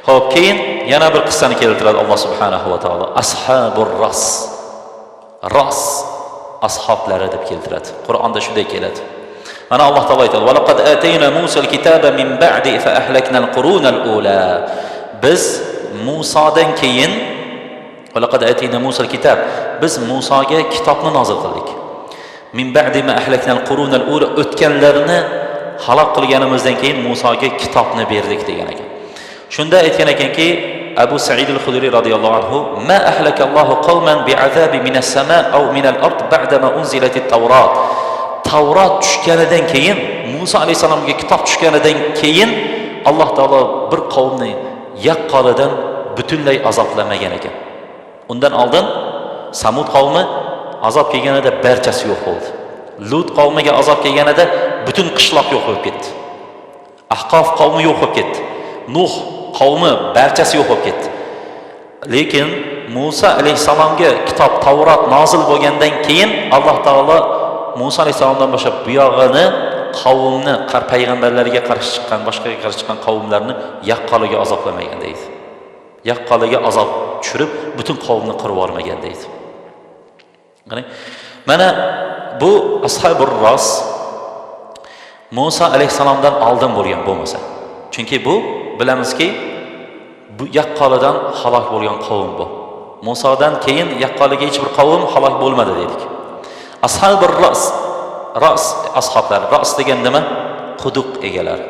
Xo'p, keyin yana bir qissani keltiradi Alloh subhanahu va taolo. Ashabur ras. Ras ashablari deb keltiradi. Qur'onda shunday keladi. Mana Alloh taolo aytadi: "Va laqad atayna Musal kitaba min ba'di fa ahlakna al-quruna al-ula." Biz Musodan keyin va laqad atayna Musal kitab. Biz Musoga kitobni nozil qildik. Min ba'di ma ahlakna al-quruna al-ula, o'tganlarni halok qilganimizdan keyin Musoga kitobni berdik degan ekan. Shunda aytgan ekanki, Abu Sa'id al-Khudri radhiyallohu anhu: "Ma ahlakallohu qauman bi'azabi minas sama aw minal ard ba'da ma unzilat at-Tawrat." Tavrat tushganidan keyin, Musa alayhisalomga kitob tushganidan keyin Alloh taolo bir qavmni yaqqolidan butunlay azoblamagan ekan. Undan oldin Samud qavmi azob kelganida barchasi yo'q bo'ldi. Lut qavmiga azob kelganida butun qishloq yo'q bo'lib ketdi. Ahqof qavmi yo'q bo'lib ketdi. Nuh qavmi barchasi yo'q bo'lib ketdi. Lekin Musa alayhisalomga kitob Tavrat nozil bo'lgandan keyin Alloh taolo Musa alayhisalomdan boshlab bu yog'ini qavmni, payg'ambarlarga qarshi chiqqan, boshqaga qarshi chiqqan qavmlarni yaqqoliga azoblamagan deydi. Yaqqoliga azob tushirib, butun qavmni qirib yubormagan deydi. Mana bu ashabur ras Musa alayhisalomdan oldin bo'lgan bo'lmasa. Chunki bu bilamizki, bu yaqqolidan halok bo'lgan qavm bu. Musodan keyin yaqqoliga hech bir qavm halok bo'lmadi dedik. Ashabur ras, ras ashoblar, ras degan nima? Quduq egalari.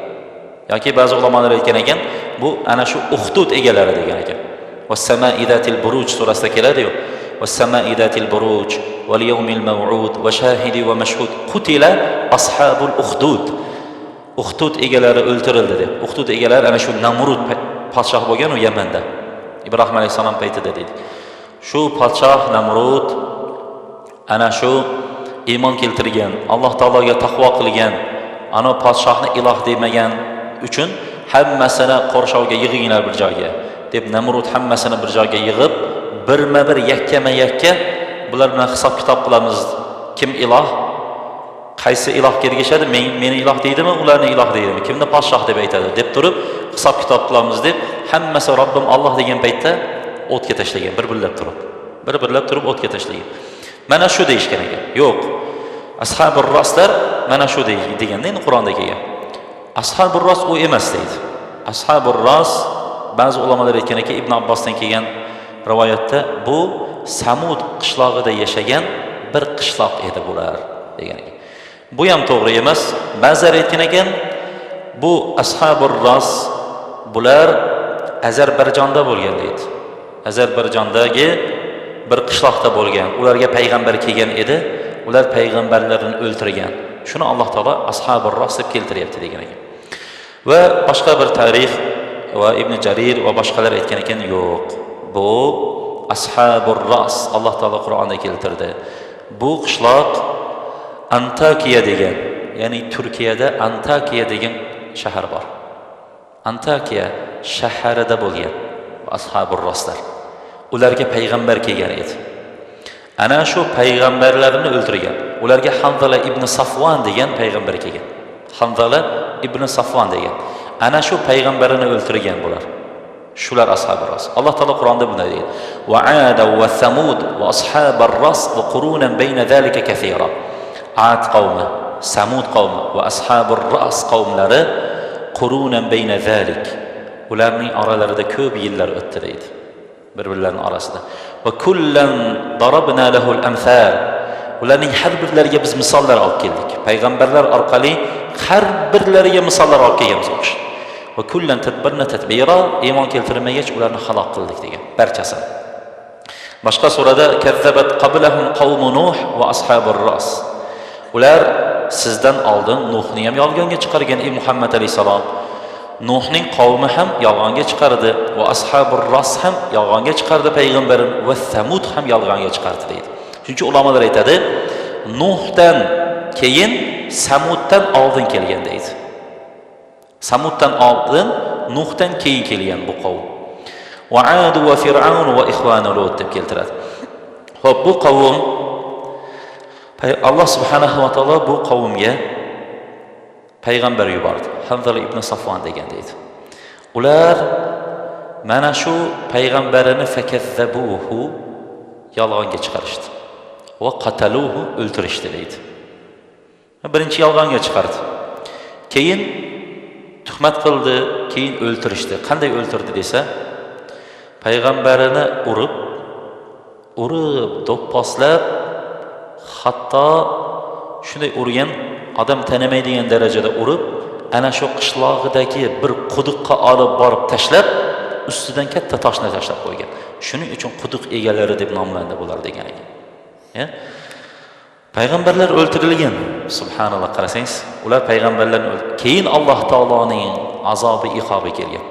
Yoki ba'zi ulamolar aytgan ekan, bu ana shu Uxdud egalari degan ekan. Was-samaa'i zatil buruj surasida keladi-ku. Was-samaa'i zatil buruj wal yawmil maw'ud wa shahidi wa mashhud qutila ashabul Uxdud. Uxdud egalari o'ltirildi deb. Uxdud egalari ana shu Namrud podshoh bo'lgan u Yamanda. Ibrohim alayhisalom paytida dedi. Shu podshoh Namrud ana shu iymon keltirgan, Alloh taologa taqvo qilgan, ana podshohni iloh demagan uchun hammasini qo'rshovga yig'inglar bir joyga deb Namrud hammasini bir joyga yig'ib, birma-bir yakkama-yakka bular bilan hisob kitob qilamiz. Kim iloh? Qaysi iloh kelgishadi? Meni iloh deydimi, ularni iloh deydimi? Kimni podshoh deb aytadi deb turib, hisob kitob qilamiz deb hammasi Robbim Alloh degan paytda o'tga tashlagan, bir-birlab turib o'tga tashlagan. Mana shu deyishgan ekan. Yo'q. Ashabur raslar mana shu deganda endi Qur'onda kelgan. Ashabur ras u emas deydi. Ashabur ras ba'zi ulamolar aytgan ekan, Ibn Abbosdan kelgan rivoyatda bu Samud qishlog'ida yashagan bir qishloq edi bular degan ekan. Bu ham to'g'ri emas. Ba'zilar aytgan ekan, bu ashabur ras bular Ozarbayjonda bo'lgan deydi. Ozarbayjondagi bir qishloqda bo'lgan. Ularga payg'ambar kelgan edi. Ular payg'ambarlarni o'ltirgan. Shuni Alloh taolo ashabur ras deb keltiryapti degan ekan. Va boshqa bir tarix va Ibn Jarir va boshqalar aytgan ekan, yo'q. Bu ashabur ras Alloh taolo Qur'onda keltirdi. Bu qishloq Antakiya degan, ya'ni Turkiyada Antakiya degan shahar bor. Antakiya shaharida bo'lgan ashabur raslar. Ularga payg'ambar kelgan edi. Ana shu payg'ambarlarni o'ldirgan. Ularga Hanzala ibn Safwan degan payg'ambar kelgan. Hanzala ibn Safwan degan. Ana shu payg'ambarini o'ldirgan bular. Shular ashabur ras. Alloh taolo Qur'onda bunday deydi: "Va 'ada va Samud va ashabur ras va qurunan bayna zalika kaseera." Ad qavmi, Samud qavmi va ashabur ras qavmlari qurunan bayna zalik. Ularning oralarida ko'p yillar o'tdi deydi. Bir-birlarining orasida. Va kullan darabna lahul amsal. Ularning har birlariga biz misollar olib keldik. Payg'ambarlar orqali har birlariga misollar olib kelganmiz o'qish. Va kullan tadbirna tadbira, iymon keltirmagach ularni halok qildik degan. Barchasi. Boshqa surada kazzabat qablahum qawmu Nuh va ashabur ras. Ular sizdan oldin Nuhni ham yolg'onga chiqargan Muhammad alayhisalom. Nuhning qavmi ham yolg'onga chiqardi va ashabur ras ham yolg'onga chiqardi payg'ambarim va Samud ham yolg'onga chiqardi deydi. Chunki ulamolar aytadi, Nuhdan keyin Samuddan oldin kelgan deydi. Samuddan oldin, Nuhdan keyin kelgan bu qavm. Va Ad va Fir'aun va ikhvanu Lut deb keltiradi. Xo'p, bu qavm Alloh subhanahu va taolo bu qavmga payg'ambar yubordi. Hanzala ibn Safwan degan deydi. Ular mana shu payg'ambarini fakazzabuhu yolg'onga chiqarishdi va qataluhu o'ltirishdi deydi. Birinchi yolg'onga chiqardi. Keyin tuhmat qildi, keyin o'ltirishdi. Qanday o'ltirdi desa, payg'ambarini urib, do'pposlab, hatto shunday urgan, odam tanimaydigan darajada urib, ana shu qishlog'idagi bir quduqqa olib borib tashlab, ustidan katta toshni tashlab qo'ygan. Shuning uchun quduq egalari deb nomlandi bular degan ekan. Ya? Payg'ambarlar o'ltirilgan. Subhanalloh, qarasangiz, ular payg'ambarlarni keyin Alloh taoloning azobi, iqobi kelgan.